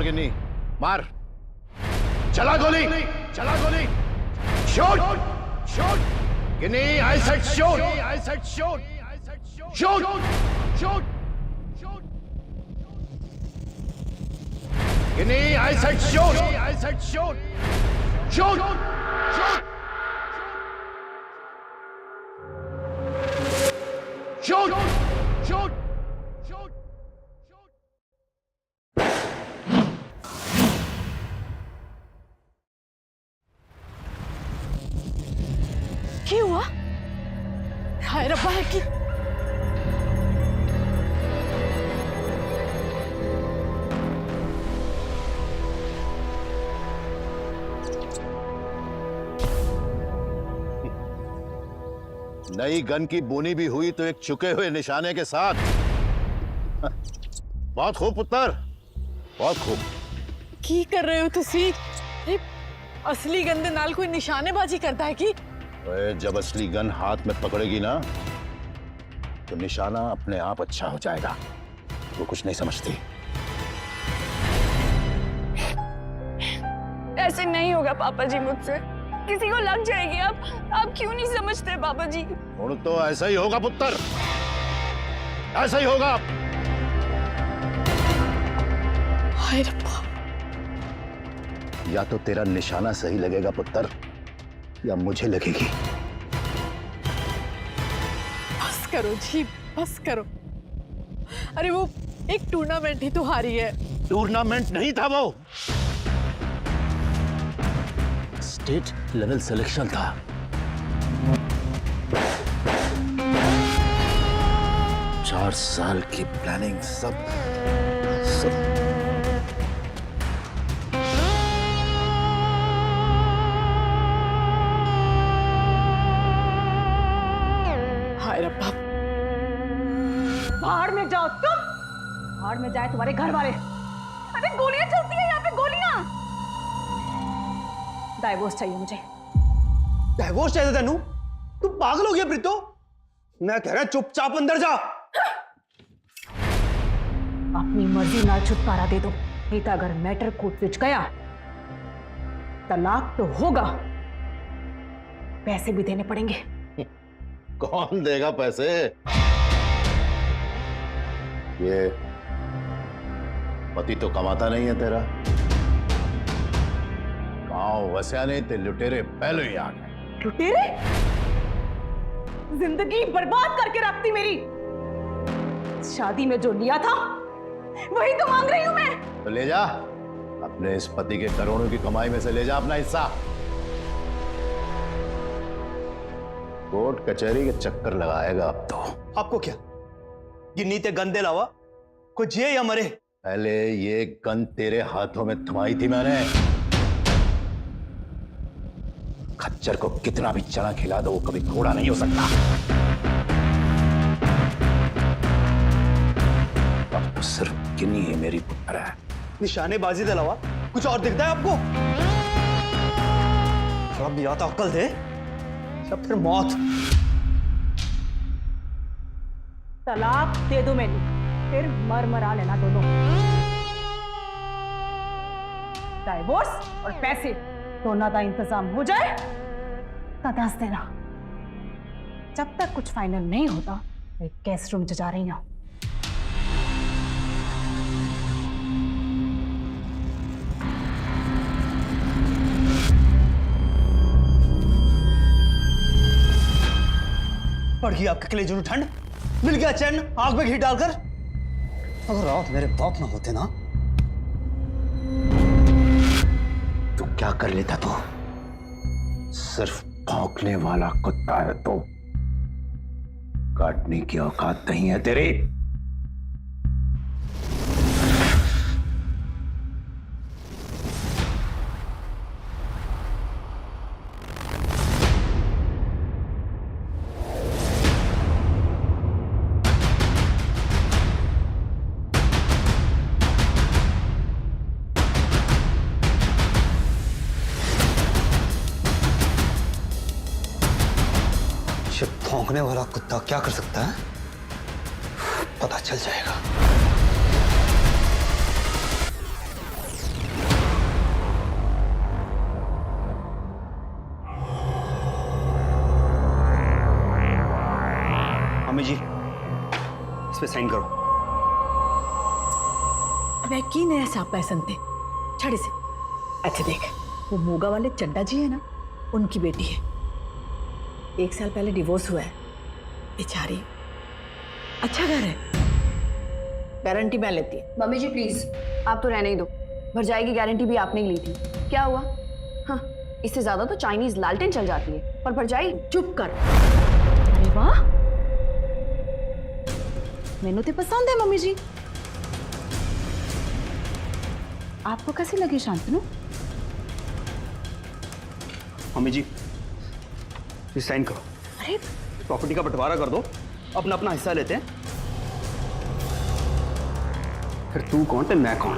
कि नहीं? मार, चला गोली, चला गोली, शूट, शूट, कि नहीं? आई said shoot, I said shoot, shoot, shoot, कि नहीं? आई said shoot, I said shoot, shoot, shoot, shoot, shoot, shoot. क्या हुआ? हाय रब्बा है कि नई गन की बोनी भी हुई तो एक चुके हुए निशाने के साथ। बहुत खूब पुत्र, बहुत खूब। की कर रहे हो तुसी? असली गंदे नाल कोई निशानेबाजी करता है कि? जब असली गन हाथ में पकड़ेगी ना तो निशाना अपने आप अच्छा हो जाएगा। वो कुछ नहीं समझती। ऐसे नहीं होगा पापा जी मुझसे, किसी को लग जाएगी। आप क्यों नहीं समझते पापा जी? और तो ऐसा ही होगा पुत्र, ऐसा ही होगा। हाय रब्बा, या तो तेरा निशाना सही लगेगा पुत्र, या मुझे लगेगी। बस करो जी, बस करो। अरे वो एक टूर्नामेंट ही तो हारी है। टूर्नामेंट नहीं था वो, स्टेट लेवल सिलेक्शन था। चार साल की प्लानिंग, सब हाय रब्बा, बाहर में जाओ तुम, बाहर में जाए तुम्हारे घर वाले। अरे गोलियां चलती है यहाँ पे, गोलियां। डाइवोर्स चाहिए मुझे। डाइवोर्स चाहिए तेनू? तू पागल हो गया प्रीतो? मैं कह रहा चुपचाप अंदर जा। अपनी मर्जी ना छुटकारा दे दो, नहीं तो अगर मैटर कोर्ट पिच गया तलाक तो होगा, पैसे भी देने पड़ेंगे। कौन देगा पैसे? ये पति तो कमाता नहीं है तेरा। गांव वस्या नहीं ते लुटेरे पहले ही आ गए। लुटेरे? जिंदगी बर्बाद करके रखती मेरी। शादी में जो लिया था वही तो मांग रही हूं मैं। तो ले जा, अपने इस पति के करोड़ों की कमाई में से ले जा अपना हिस्सा। कोर्ट कचहरी के चक्कर लगाएगा अब तो। आपको क्या गिन्नी ते गंदे लावा, कोई जिए या मरे? पहले ये गन तेरे हाथों में थमाई थी मैंने। खच्चर को कितना भी चना खिला दो वो कभी घोड़ा नहीं हो सकता। अब तो सिर्फ गिन्नी ही मेरी पुत्र है। निशानेबाजी के अलावा कुछ और दिखता है आपको? थोड़ा भी आता अक्ल दे या फिर मौत। तलाक दे दो मैंने, फिर मर मरा लेना दोनों। डाइवोर्स और पैसे दोनों का इंतजाम हो जाए तो दस देना। जब तक कुछ फाइनल नहीं होता मैं गेस्ट रूम जा रही हूं। पड़ गई आपके कलेजों में ठंड, मिल गया चैन आग में घी डालकर। अगर आप मेरे बाप ना होते ना तो क्या कर लेता तू? सिर्फ भौंकने वाला कुत्ता है तो, काटने की औकात नहीं है तेरी। भौंकने वाला कुत्ता क्या कर सकता है पता चल जाएगा। मम्मी जी इस पे साइन करो। अब की नया साप पैसन थे छड़े से। अच्छा देख, वो मोगा वाले चड्डा जी है ना, उनकी बेटी है। 1 साल पहले डिवोर्स हुआ है बेचारी। अच्छा घर है, गारंटी मैं लेती है। मम्मी जी प्लीज आप तो रहने ही दो, भरजाई की गारंटी भी आपने ही ली थी। क्या हुआ? हाँ, इससे ज्यादा तो चाइनीज लालटेन चल जाती है, पर भरजाई चुप कर। अरे वाह, मैनू तो पसंद है मम्मी जी। आपको कैसी लगी शांतनु? मम्मी जी इस साइन करो। अरे प्रॉपर्टी का बंटवारा कर दो, अपना अपना हिस्सा लेते हैं। फिर तू कौन ते मैं कौन?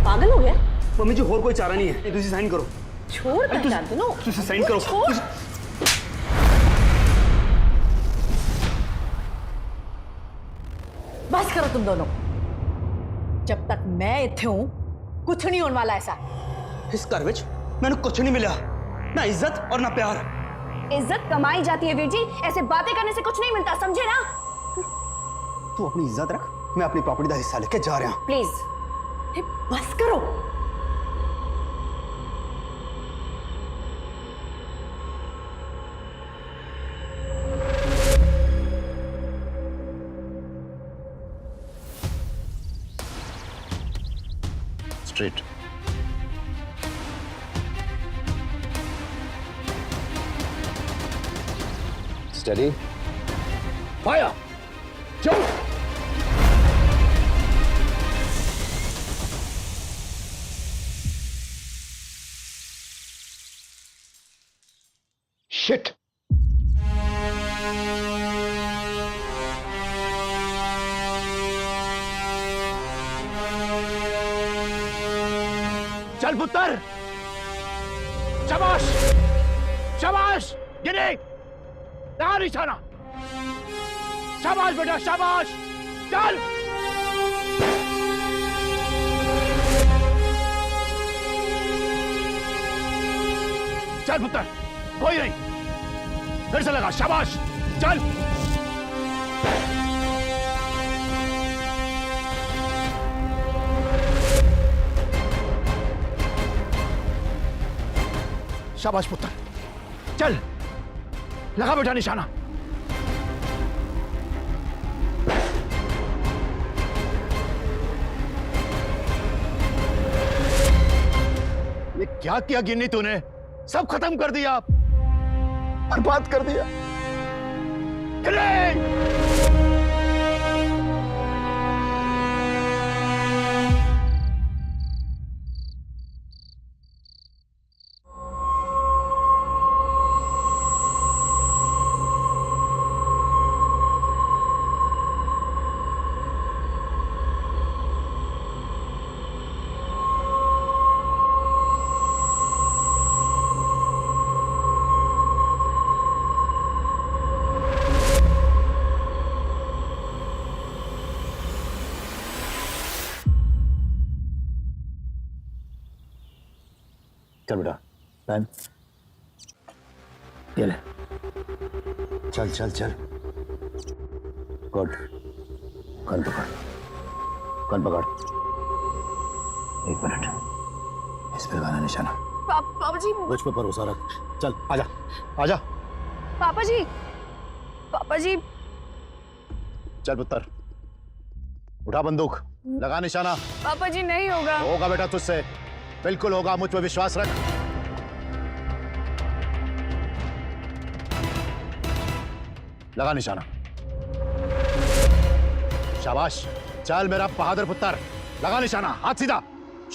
पागल हो गया? मम्मी जी और कोई चारा नहीं है, तुझे साइन करो। छोड़ कर शांतनु, तुझे साइन करो। छोड़। बस करो तुम दोनों, जब तक मैं इत्थे हूं कुछ नहीं होने वाला ऐसा। इस घर विच मैंने कुछ नहीं मिला, ना इज्जत और ना प्यार। इज्जत कमाई जाती है वीर जी, ऐसे बातें करने से कुछ नहीं मिलता, समझे ना? तू अपनी इज्जत रख, मैं अपनी प्रॉपर्टी का हिस्सा लेके जा रहा हूं। प्लीज बस करो। Straight. Steady. Fire! Shoot! Shit! चल पुत्र, शाबाश शाबाश, गिने लगा निशाना। शाबाश बेटा शाबाश, चल। चल पुत्र, कोई नहीं, फिर से लगा। शाबाश, चल। शाबाश पुत्र, चल लगा बेटा निशाना। ये क्या किया गिन्नी तूने? सब खत्म कर दिया, बर्बाद कर दिया। चल बेटा, पेन ये ले। चल चल चल, गुड। कल पकड़, कल पकड़। 1 मिनट, इस पे लगाना निशाना। पापा जी, मुझ पे भरोसा रख। चल आजा आजा। पापा जी, पापा जी। चल पुत्र, उठा बंदूक, लगा निशाना। पापा जी नहीं होगा। होगा बेटा तुझसे, बिल्कुल होगा, मुझ पे विश्वास रख। लगा निशाना। शाबाश, चल मेरा बहादुर पुत्र, लगा निशाना। हाथ सीधा,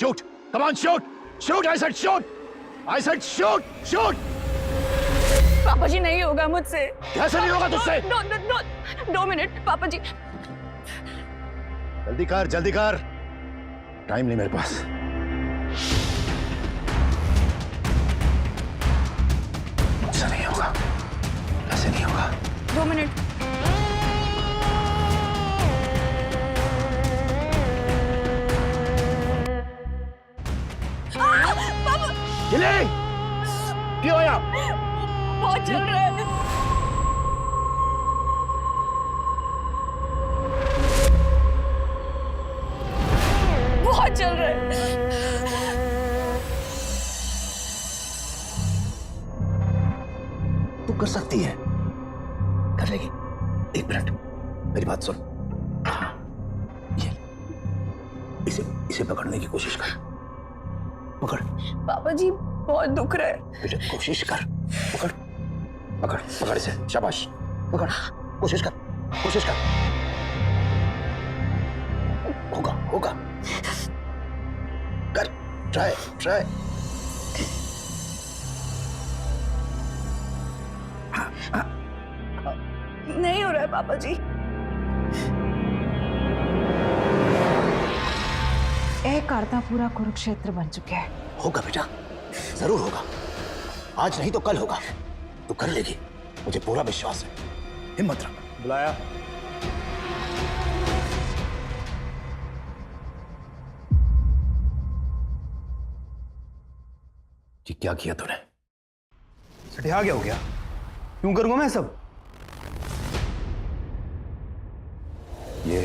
shoot, come on shoot, shoot, I said shoot, I said shoot, shoot. पापा जी नहीं होगा मुझसे। कैसे नहीं होगा तुझसे? नो नो नो, 2 मिनट पापा जी। जल्दी कर, जल्दी कर, टाइम नहीं मेरे पास। मुझसे नहीं होगा, ऐसे नहीं होगा। 2 मिनट। गिले, क्यों आया? बहुत चल रहा है। तू कर सकती है, कर लेगी। एक मिनट, मेरी बात सुन। हाँ, ये इसे पकड़ने की कोशिश कर। पकड़। पापा जी बहुत दुख रहा है। बेटा कोशिश कर, पकड़ पकड़ पकड़ इसे, शाबाश, पकड़, कोशिश कर, कोशिश कर। होगा होगा, कर, ट्राई ट्राई। नहीं हो रहा है पापा जी। एक अर्धा पूरा कुरुक्षेत्र बन चुके हैं। होगा बेटा, जरूर होगा। आज नहीं तो कल होगा। तू कर लेगी, मुझे पूरा विश्वास है। हिम्मत रख। बुलाया? ये क्या किया तूने? सटिया क्या हो गया? क्यों करूंगा मैं सब? ये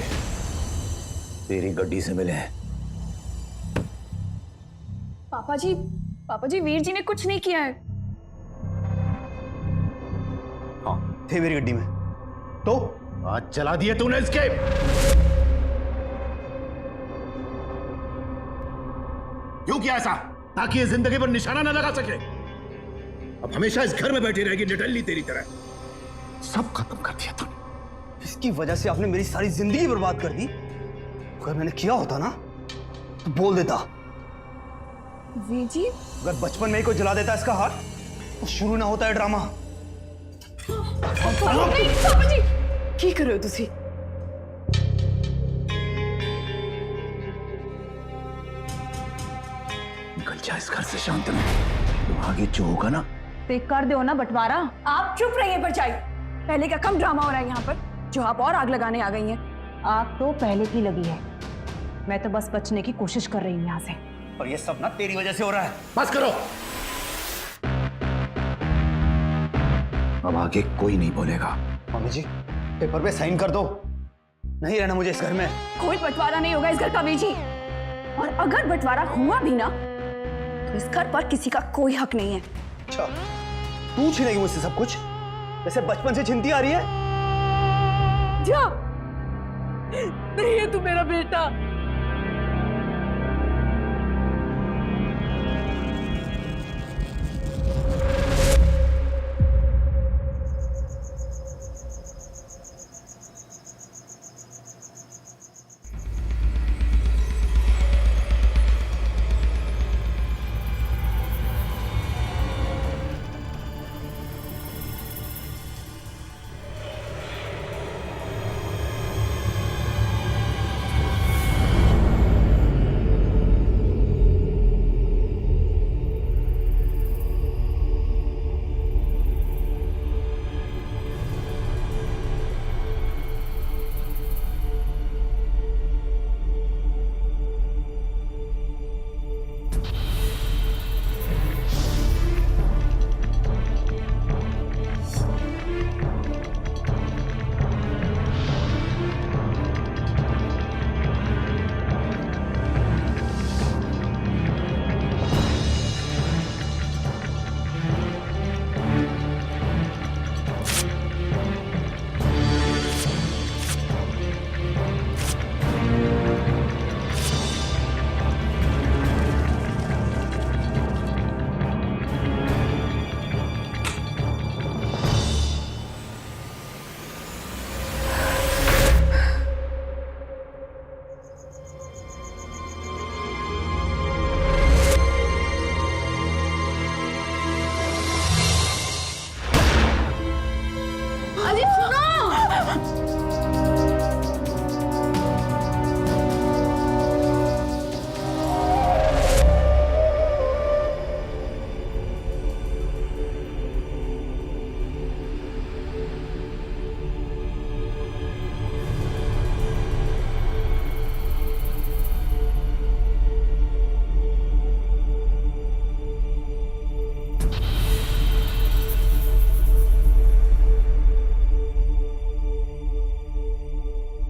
तेरी गड्डी से मिले हैं। पापा जी वीर जी ने कुछ नहीं किया है। हाँ, थे मेरी गड्डी में तो आज चला दिए तूने इसके। क्यों किया ऐसा? ताकि ये जिंदगी पर निशाना न लगा सके। अब हमेशा इस घर में बैठी रहेगी निडल्ली तेरी तरह। सब खत्म कर दिया तूने। इसकी वजह से आपने मेरी सारी जिंदगी बर्बाद कर दी। अगर मैंने किया होता ना तो बोल देता। वीर जी, अगर बचपन में ही कोई जला देता इसका हाथ तो शुरू ना होता है ड्रामा। पापा जी की कर रहे हो तुसी? निकल जा इस घर से शांतनु। तुम आगे जो होगा ना, तो कर दो ना बंटवारा। आप चुप रहिए परछाई। पहले का कम ड्रामा हो रहा है यहाँ पर, जो आप और आग लगाने आ गई हैं। आग तो पहले की लगी है, मैं तो बस बचने की कोशिश कर रही हूँ यहाँ से। और ये सब ना तेरी वजह से हो रहा है। बस करो। अब आगे कोई नहीं बोलेगा। मम्मी जी, पेपर पे साइन कर दो। नहीं रहना मुझे इस घर में। कोई बंटवारा नहीं होगा इस घर का वीर जी। और अगर बंटवारा हुआ भी ना तो इस घर पर किसी का कोई हक नहीं है। अच्छा, तू छीनेगी मुझसे सब कुछ, जैसे बचपन से छीनती आ रही है? जा, नहीं है तू मेरा बेटा।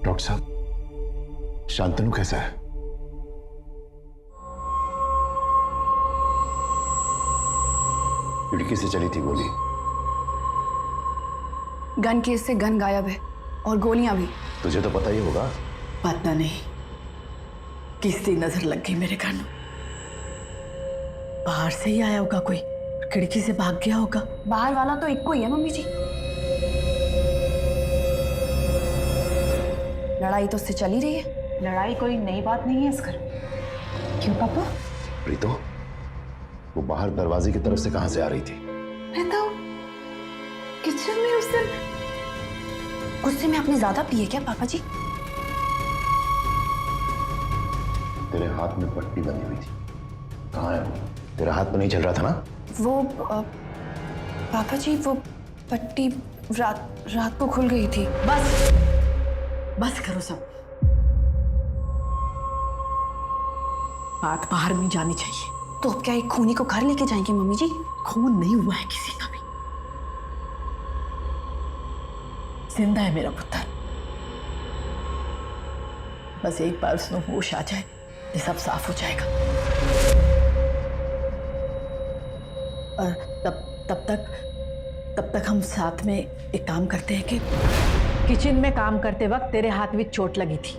डॉक्टर साहब, शांतनु कैसा है? खिड़की से चली थी गोली, गन केस से गन गायब है और गोलियां भी। तुझे तो पता ही होगा। पता नहीं किसकी नजर लग गई मेरे कानों। बाहर से ही आया होगा कोई, खिड़की से भाग गया होगा। बाहर वाला तो एक को ही है मम्मी जी। लड़ाई तो उससे चल ही रही है। लड़ाई कोई नई बात नहीं है इस घर में। क्यों पापा? प्रीतो, वो बाहर दरवाजे की तरफ से कहां से आ रही थी? मैं तो किचन में उस दिन गुस्से में आपने ज्यादा पिए क्या पापा जी? तेरे हाथ में पट्टी बनी हुई थी, कहाँ है वो? तेरा हाथ तो नहीं चल रहा था ना? वो पापा जी वो पट्टी रात को खुल गई थी। बस करो सब, बात बाहर नहीं जानी चाहिए। तो अब क्या एक खूनी को घर लेके जाएंगे मम्मी जी? खून नहीं हुआ है किसी का भी, जिंदा है मेरा पुत्र। बस एक बार उसमें होश आ जाए, ये सब साफ हो जाएगा। और तब तक हम साथ में एक काम करते हैं कि किचन में काम करते वक्त तेरे हाथ में चोट लगी थी।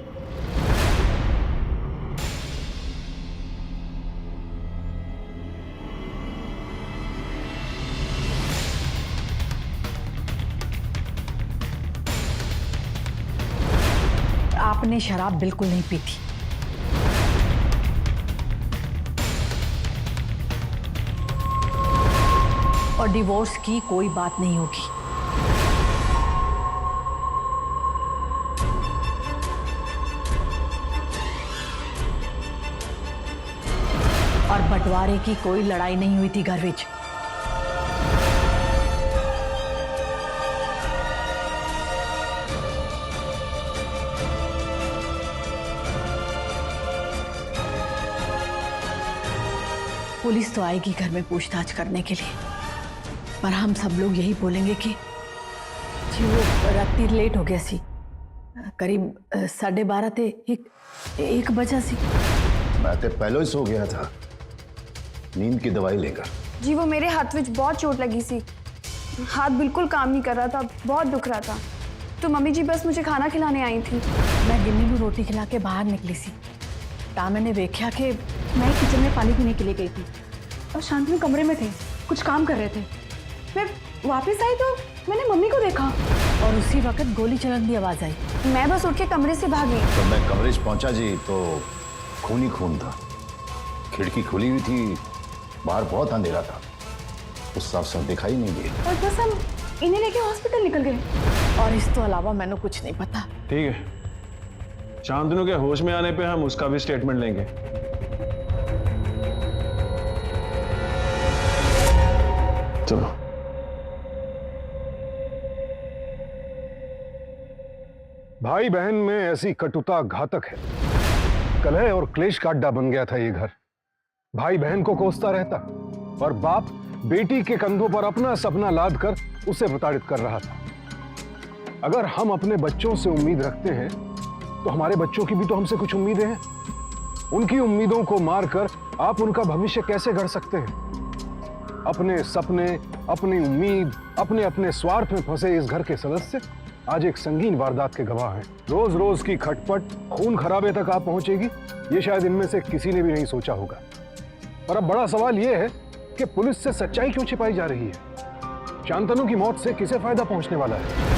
आपने शराब बिल्कुल नहीं पी थी। और डिवोर्स की कोई बात नहीं होगी। और बंटवारे की कोई लड़ाई नहीं हुई थी घर विच। पुलिस तो आएगी घर में पूछताछ करने के लिए, पर हम सब लोग यही बोलेंगे कि जी वो रात लेट हो गया सी, करीब 12:30 थे, एक बजा सी। मैं तो पहले ही सो गया था नींद की दवाई लेकर। जी वो मेरे हाथ में बहुत चोट लगी सी, हाथ बिल्कुल काम नहीं कर रहा था, बहुत दुख रहा था। तो मम्मी जी बस मुझे खाना खिलाने आई थी। मैं गिन्नी को रोटी खिला के बाहर निकली सी, ता मैंने देखा कि मैं किचन में पानी पीने के लिए गई थी और शांतनु कमरे में थे, कुछ काम कर रहे थे। मैं वापस आई तो मैंने मम्मी को देखा और उसी वक्त गोली चलने की आवाज आई। मैं बस उठ के कमरे से भागी। तो मैं कमरे से पहुंचा जी तो खून ही खून था, खिड़की खुली हुई थी, बाहर बहुत अंधेरा था, उस साफ साफ दिखाई नहीं दिया। और बस हम इन्हें लेके हॉस्पिटल निकल गए। और इस तो अलावा मैंने कुछ नहीं पता। ठीक है, शांतनु के होश में आने पे हम उसका भी स्टेटमेंट लेंगे। चलो। भाई बहन में ऐसी कटुता घातक है। कलह और क्लेश का अड्डा बन गया था ये घर। भाई बहन को कोसता रहता और बाप बेटी के कंधों पर अपना सपना लाद कर उसे प्रताड़ित कर रहा था। अगर हम अपने बच्चों से उम्मीद रखते हैं तो हमारे बच्चों की भी तो हमसे कुछ उम्मीदें हैं। उनकी उम्मीदों को मारकर आप उनका भविष्य कैसे गढ़ सकते हैं? अपने सपने, अपनी उम्मीद, अपने अपने स्वार्थ में फंसे इस घर के सदस्य आज एक संगीन वारदात के गवाह हैं। रोज रोज की खटपट खून खराबे तक आप पहुंचेगी, ये शायद इनमें से किसी ने भी नहीं सोचा होगा। पर अब बड़ा सवाल यह है कि पुलिस से सच्चाई क्यों छिपाई जा रही है? शांतनु की मौत से किसे फायदा पहुंचने वाला है?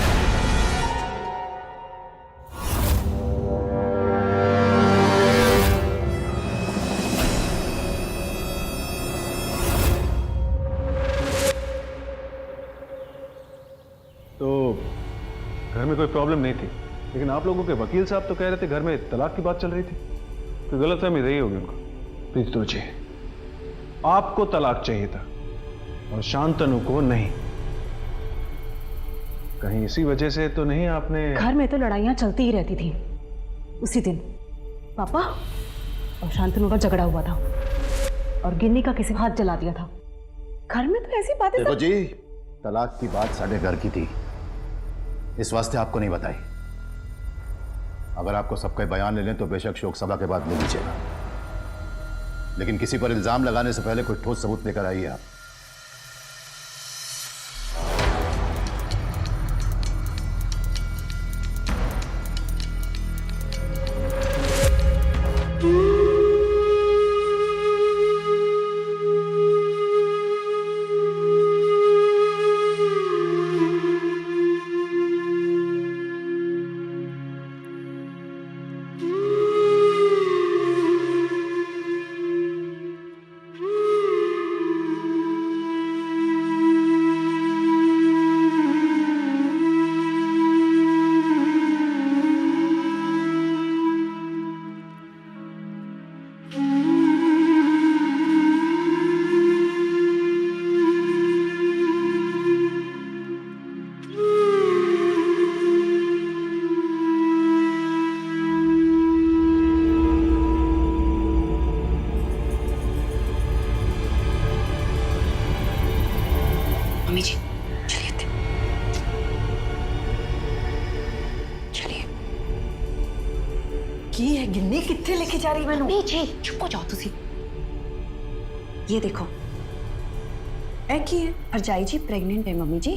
तो घर में कोई प्रॉब्लम नहीं थी, लेकिन आप लोगों के वकील साहब तो कह रहे थे घर में तलाक की बात चल रही थी। तो गलतफहमी रही होगी उनको। प्लीज सोचिए, आपको तलाक चाहिए था और शांतनु को नहीं। कहीं इसी वजह से तो नहीं आपने? घर में तो लड़ाइयाँ चलती ही रहती थी। उसी दिन पापा और शांतनु का झगड़ा हुआ था और गिन्नी का किसी हाथ जला दिया था। घर में तो ऐसी बातें देखो जी, तलाक की बात साढ़े घर की थी, इस वास्ते आपको नहीं बताई। अगर आपको सबका बयान ले लें तो बेशक शोक सभा के बाद ले लीजिएगा, लेकिन किसी पर इल्जाम लगाने से पहले कोई ठोस सबूत लेकर आइए आप। की है गिन्नी कितने लेके जा रही मैनू? नहीं जी, चुप हो जाओ तुसी। ये देखो, ऐ की है? भरजाई जी प्रेग्नेंट है मम्मी जी।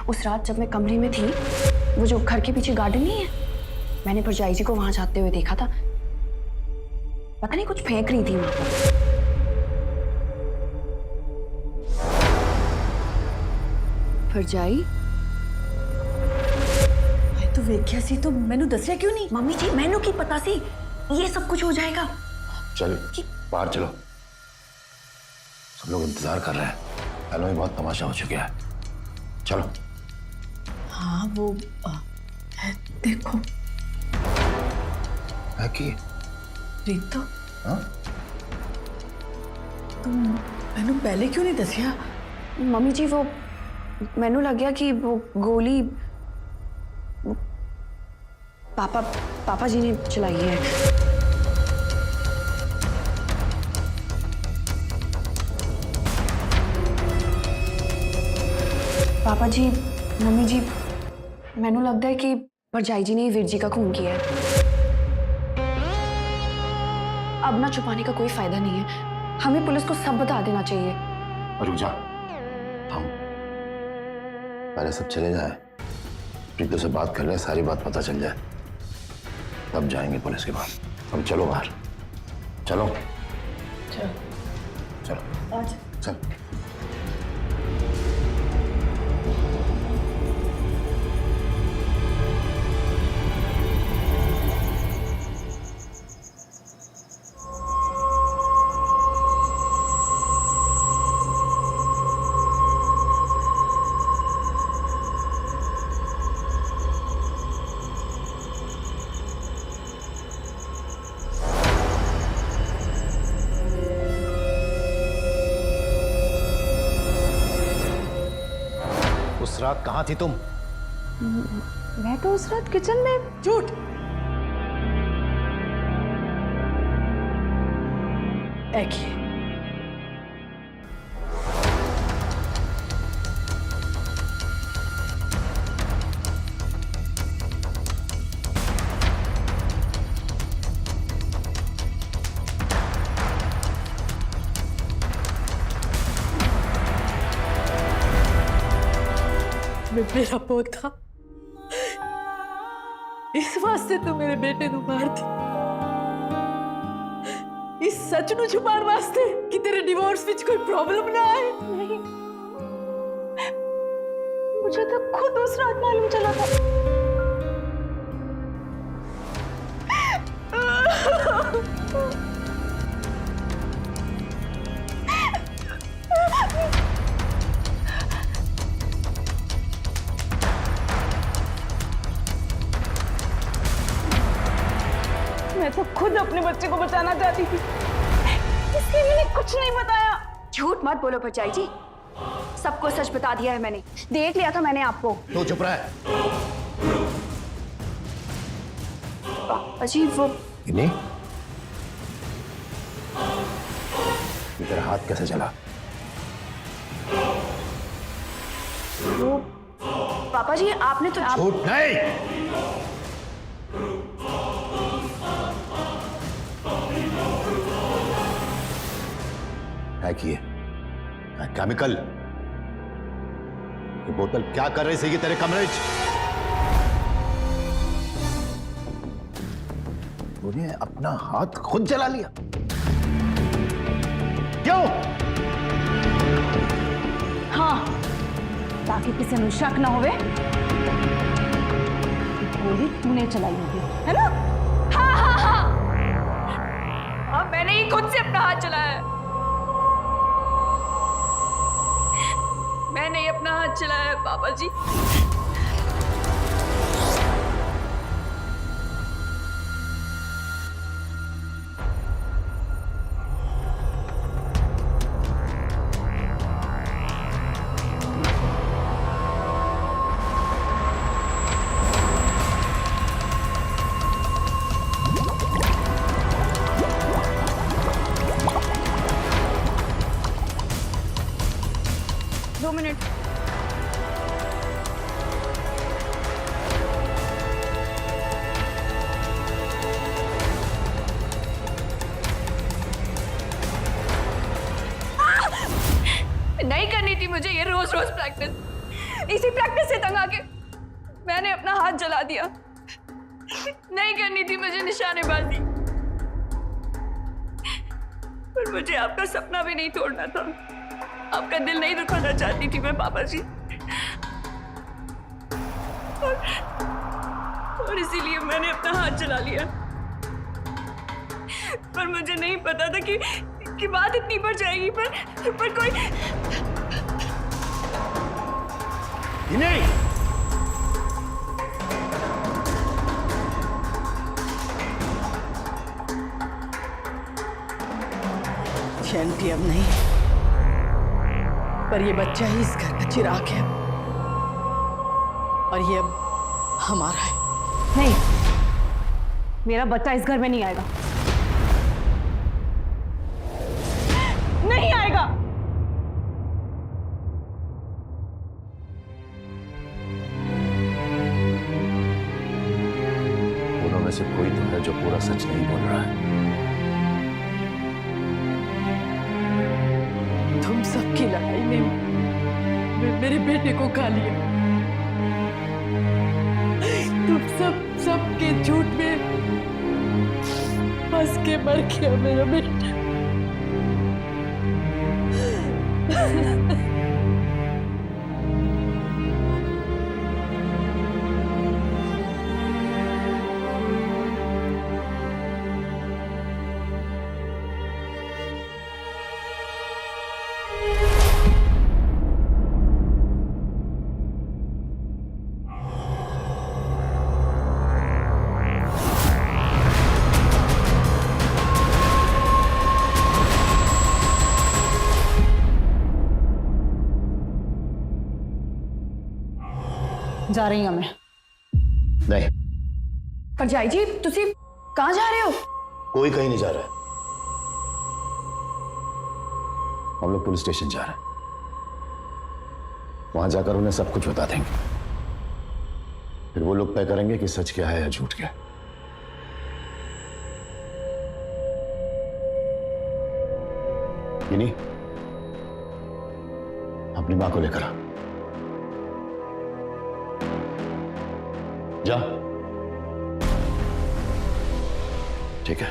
उस रात जब मैं कमरे में थी, वो जो घर के पीछे गार्डन नहीं है, मैंने भरजाई जी को वहां जाते हुए देखा था। पता नहीं कुछ फेंक रही थी वहां पर। भरजाई तो वेख्या सी तो मैनू दसिया क्यों नहीं? मम्मी जी, मैनू की पता सी ये सब कुछ हो जाएगा। चल बाहर चलो, सब लोग इंतजार कर रहे हैं। पहले ही बहुत तमाशा हो चुका है। चलो। हाँ वो है, देखो है कि रीतो, हाँ? तुम मैनू पहले क्यों नहीं दसिया? मम्मी जी वो मैनू लग गया कि वो गोली पापा जी ने चलाई है। पापा जी, मम्मी जी, मैनू लगता है कि भरजाई जी ने वीर जी का खून किया है। अब ना छुपाने का कोई फायदा नहीं है, हमें पुलिस को सब बता देना चाहिए। रुक जा, हम पहले सब चले जाए, प्रीतो से बात कर ले, सारी बात पता चल जाए, तब जाएंगे पुलिस के पास। अब चलो बाहर, चलो चलो चल। उस रात कहाँ थी तुम? मैं तो उस रात किचन में। झूठ। ऐ की है? मेरा पोता इस वास्ते तो मेरे बेटे नु मार दी, इस सच नु छुपाने वास्ते कि तेरे डिवोर्स विच कोई प्रॉब्लम ना आए। नहीं, मुझे तो खुद उस रात मालूम चला था। मैं तो खुद अपने बच्चे को बचाना चाहती थी, इसलिए मैंने कुछ नहीं बताया। झूठ मत बोलो भरजाई जी, सबको सच बता दिया है मैंने, देख लिया था मैंने आपको। तो चुप रहा है। पापा जी वो गिन्नी, ये तेरा हाथ कैसे चला? वो पापा जी आपने तो झूठ नहीं। है कि ये केमिकल, ये बोतल क्या कर रही थी तेरे कमरे में? तूने अपना हाथ खुद जला लिया, क्यों? हाँ, ताकि किसी को शक ना होवे गोली तूने चलाई होगी, है ना? हाँ हाँ हाँ, हाँ मैंने ही खुद से अपना हाथ चलाया है। मैंने ही अपना हाथ चलाया है पापा जी। दो मिनट। रोज रोज प्रैक्टिस, इसी प्रैक्टिस से तंग आके मैंने अपना हाथ जला दिया। नहीं करनी थी मुझे निशानेबाजी, पर मुझे आपका सपना भी नहीं तोड़ना था, आपका दिल नहीं दुखाना चाहती थी मैं पापा जी। और इसीलिए मैंने अपना हाथ जला लिया। पर मुझे नहीं पता था कि बात इतनी बढ़ जाएगी। पर कोई नहीं, आंटी अब नहीं, पर ये बच्चा ही इस घर का चिराग है और ये अब हमारा है। नहीं, मेरा बच्चा इस घर में नहीं आएगा, नहीं आएगा। दोनों में से कोई तो है जो पूरा सच नहीं बोल रहा है। तुम सबकी लड़ाई ने मेरे बेटे को खा लिया। तुम सबके झूठ में फंस के मर गया मेरा बेटा। जा रही हूं मैं। नहीं, परजाई जी तुसी कहाँ जा रहे हो? कोई कहीं नहीं जा रहा है। हम लोग पुलिस स्टेशन जा रहे हैं, वहां जाकर उन्हें सब कुछ बता देंगे। फिर वो लोग तय करेंगे कि सच क्या है या झूठ क्या है। गिनी, अपनी मां को लेकर आ। जा। ठीक है।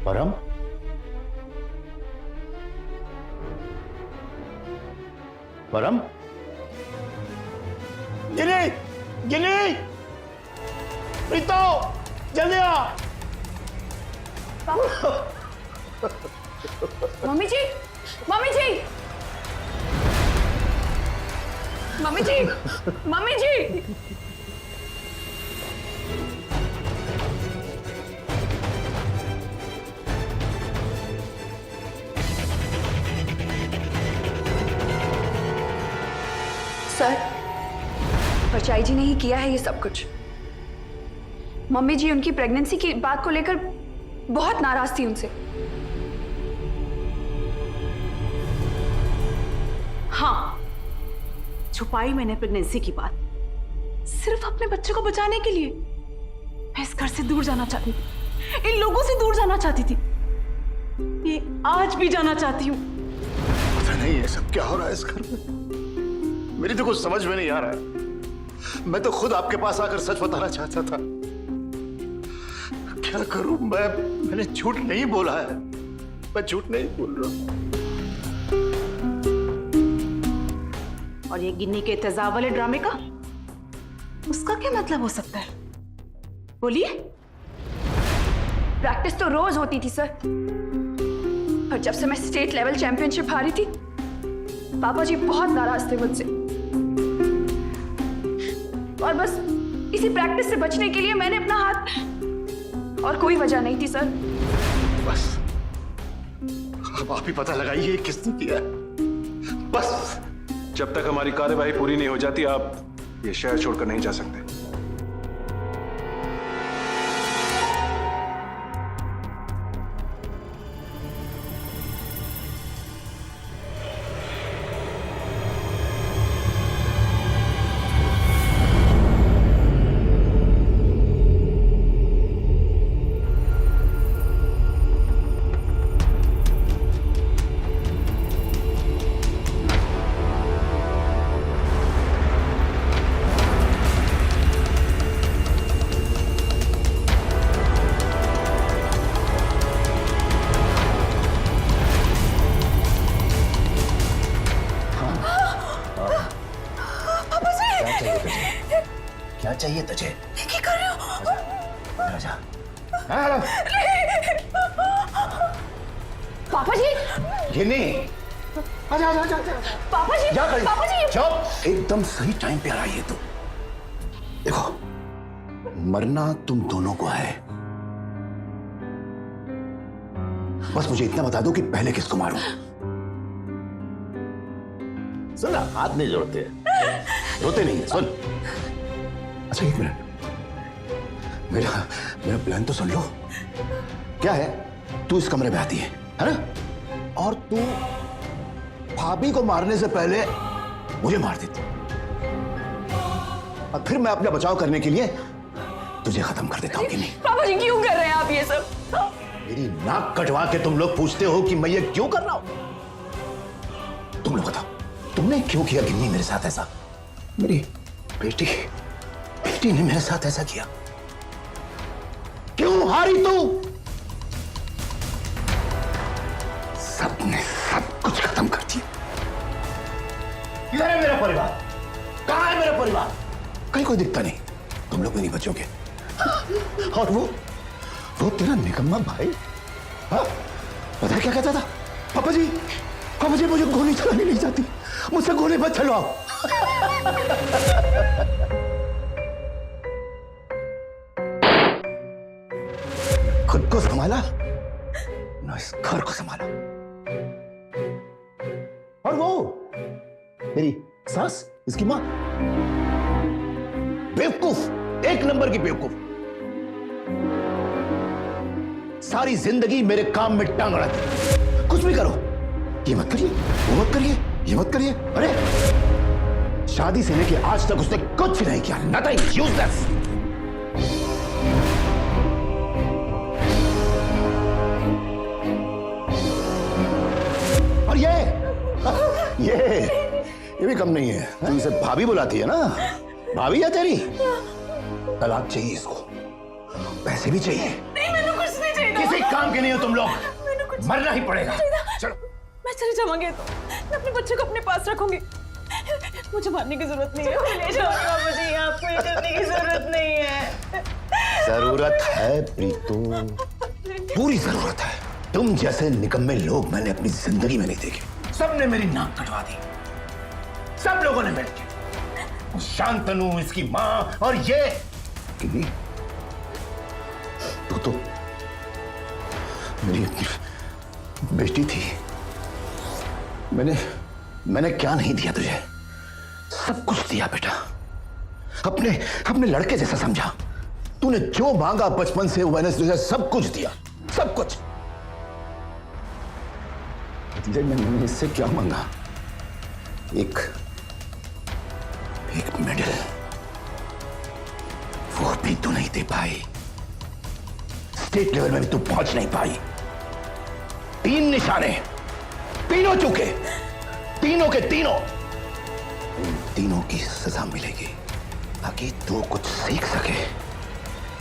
परम, परम, गिनी, गिनी, प्रीतो, जल्दी आ। मम्मी जी, मम्मी जी, मम्मी जी, मम्मी जी। सर, परचाई जी ने ही किया है ये सब कुछ। मम्मी जी उनकी प्रेगनेंसी की बात को लेकर बहुत नाराज थी उनसे। हाँ, छुपाई मैंने प्रेगनेंसी की बात सिर्फ अपने बच्चे को बचाने के लिए। मैं इस घर से दूर जाना चाहती थी, इन लोगों से दूर जाना चाहती थी, ये आज भी जाना चाहती हूँ। पता नहीं ये सब क्या हो रहा है इस घर में, मेरी तो कुछ समझ में नहीं आ रहा है। मैं तो खुद आपके पास आकर सच बताना चाहता था। क्या करूं मैंने झूठ नहीं बोला है, मैं झूठ नहीं बोल रहा। और ये गिन्नी के तेजाब वाले ड्रामे का उसका क्या मतलब हो सकता है? बोलिए। प्रैक्टिस तो रोज होती थी सर, पर जब से मैं स्टेट लेवल चैंपियनशिप हारी थी, पापा जी बहुत नाराज थे मुझसे। और बस इसी प्रैक्टिस से बचने के लिए मैंने अपना हाथ, और कोई वजह नहीं थी सर। बस अब आप ही पता लगाइए किसने किया है। बस जब तक हमारी कार्यवाही पूरी नहीं हो जाती आप ये शहर छोड़कर नहीं जा सकते। क्या चाहिए तुझे? क्या चाहिए तुझे? क्या कर रहे हो? आजा। हाँ, पापा जी, गिन्नी, आजा आजा आजा आजा। पापा जी, जा कहीं। पापा जी। चुप, एकदम सही टाइम पे आ रही है तू। देखो, मरना तुम दोनों को है। बस मुझे इतना बता दो कि पहले किसको मारूं। सुन ना, हाथ नहीं जोड़ते, रोते नहीं है। सुन, अच्छा एक मिनट, मेरा मेरा प्लान तो सुन लो। क्या है, तू इस कमरे में आती है ना, और तू भाभी को मारने से पहले मुझे मार देती, और फिर मैं अपना बचाव करने के लिए तुझे खत्म कर देता हूं कि नहीं? पापा जी क्यों कर रहे हैं आप ये सब? मेरी नाक कटवा के तुम लोग पूछते हो कि मैं ये क्यों कर रहा हूं? तुम लोग बताओ, तुमने क्यों किया गिन्नी मेरे साथ ऐसा? मेरी बेटी ने मेरे साथ ऐसा किया। क्यों हारी तू? सबने सब कुछ खत्म कर दिया। किधर है मेरा परिवार? कहां है मेरा परिवार? कहीं कोई दिखता नहीं। तुम लोग भी नहीं बचोगे। और वो तेरा निकम्मा भाई, हाँ, पता है क्या कहता था? पापा जी मुझे गोली चलानी नहीं जाती, मुझसे गोली मत चलवाओ। खुद को संभाला ना इस घर को संभाला। और वो मेरी सास, इसकी मां, बेवकूफ, एक नंबर की बेवकूफ। सारी जिंदगी मेरे काम में टांग अड़ाती। कुछ भी करो, ये मत करिए, वो मत करिए, ये मत करिए। अरे शादी से लेके आज तक उसने कुछ नहीं किया, नथिंग, यूजलेस। और ये भी कम नहीं है। तू इसे भाभी बुलाती है ना, भाभी है तेरी। तलाक चाहिए इसको, पैसे भी चाहिए। नहीं, मैंने कुछ नहीं चाहिए। किसी काम के नहीं हो तुम लोग, मरना ही पड़ेगा। चलो, मैं चले जाऊंगी तो मैं अपने बच्चे को अपने पास रखूंगी। मुझे मारने की जरूरत नहीं है। ले जाओ बाबा जी, आपको ये करने की जरूरत नहीं है। जरूरत है प्रीतू, पूरी जरूरत है। तुम जैसे निकम्मे लोग मैंने अपनी जिंदगी में नहीं देखे। सबने मेरी नाक कटवा दी, सब लोगों ने मिलकर। शांतनु, इसकी मां, और ये तो मेरी बेटी थी। मैंने क्या नहीं दिया तुझे? सब कुछ दिया बेटा, अपने लड़के जैसा समझा। तूने जो मांगा बचपन से मैंने तुझे सब कुछ दिया, सब कुछ। मैंने इससे क्या मांगा? एक मेडल, वो भी तू नहीं दे पाई। स्टेट लेवल में भी तू पहुंच नहीं पाई। 3 निशाने, तीनों चूके, तीनों के तीनों। इन तीनों की सजा मिलेगी ताकि तू कुछ सीख सके।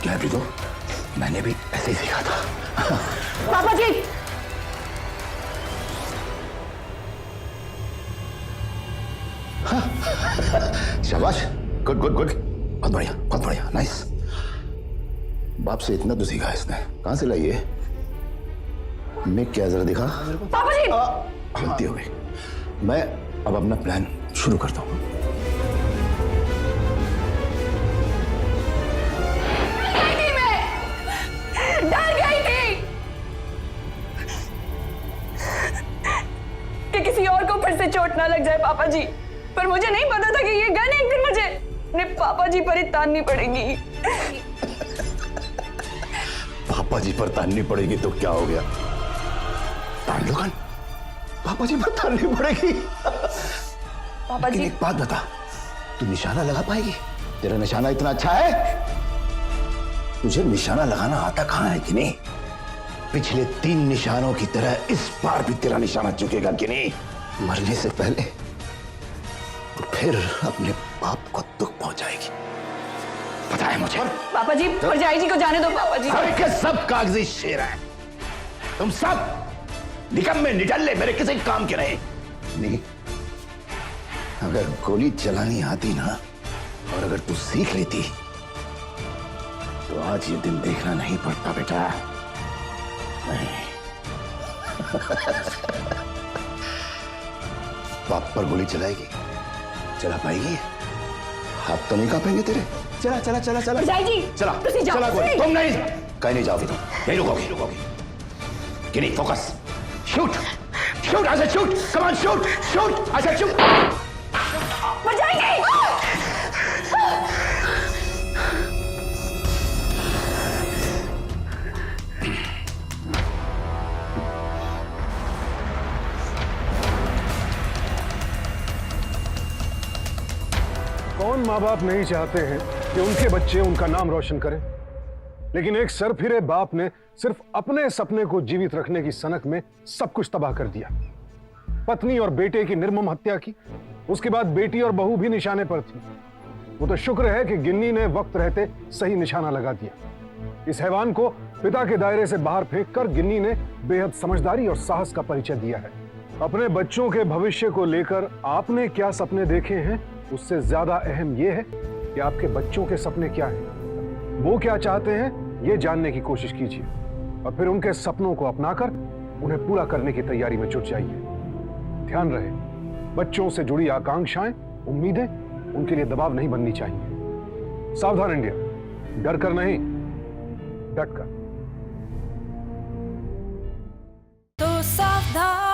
क्या भी तो मैंने भी ऐसे ही सीखा था। पापा जी, शाबाश, गुड गुड गुड, बहुत बढ़िया, बहुत बढ़िया, नाइस। बाप से इतना तो सीखा इसने। कहां से लाई है? मैं क्या, जरा दिखा। पापा जी, गलती हो गई। मैं अब अपना प्लान शुरू करता हूं। डर गई थी कि किसी और को फिर से चोट ना लग जाए पापा जी, पर मुझे नहीं पता था कि ये गन एक दिन मुझे अपने पापा जी पर ही ताननी पड़ेगी। पापा जी पर ताननी पड़ेगी तो क्या हो गया? तान लो गन, पापा जी पर ताननी पड़ेगी। पापा जी, एक बात बता, तू निशाना लगा पाएगी? तेरा निशाना इतना अच्छा है? तुझे निशाना लगाना आता कहां है कि नहीं? पिछले 3 निशानों की तरह इस बार भी तेरा निशाना चुकेगा कि नहीं? मरने से पहले फिर अपने बाप को दुख पहुंचाएगी, पता है मुझे। पापा जी, भरजाई जी को जाने दो पापा जी। सब के सब कागजी शेर हैं। तुम सब निकम्मे निडल्ले, मेरे किसी काम के नहीं। नहीं, अगर गोली चलानी आती ना और अगर तू सीख लेती तो आज ये दिन देखना नहीं पड़ता बेटा। नहीं। बाप पर गोली चलाएगी, चला पाएगी? हाथ तो नहीं कांपेंगे तेरे? चला चला चला चला भरजाई जी, चला तुसी जाओ, चला गोली। तुसी। तुम नहीं, कहीं नहीं जाओगी, तुम यहीं रुकोगी। गिनी, focus, shoot shoot, I said shoot, come on shoot shoot, I said shoot. भरजाई जी! कौन माँ बाप नहीं चाहते हैं कि उनके बच्चे उनका नाम रोशन करें, लेकिन एक सरफिरे बाप ने सिर्फ अपने सपने को जीवित रखने की सनक में सब कुछ तबाह कर दिया। पत्नी और बेटे की निर्मम हत्या की, उसके बाद बेटी और बहू भी निशाने पर थी। वो तो शुक्र है कि गिन्नी ने वक्त रहते सही निशाना लगा दिया। इस हैवान को पिता के दायरे से बाहर फेंककर गिन्नी ने बेहद समझदारी और साहस का परिचय दिया है। अपने बच्चों के भविष्य को लेकर आपने क्या सपने देखे हैं, उससे ज्यादा अहम यह है कि आपके बच्चों के सपने क्या हैं, वो क्या चाहते हैं, ये जानने की कोशिश कीजिए और फिर उनके सपनों को अपनाकर उन्हें पूरा करने की तैयारी में जुट जाइए। ध्यान रहे, बच्चों से जुड़ी आकांक्षाएं, उम्मीदें उनके लिए दबाव नहीं बननी चाहिए। सावधान इंडिया, डर कर नहीं, डट कर। तो सावधान।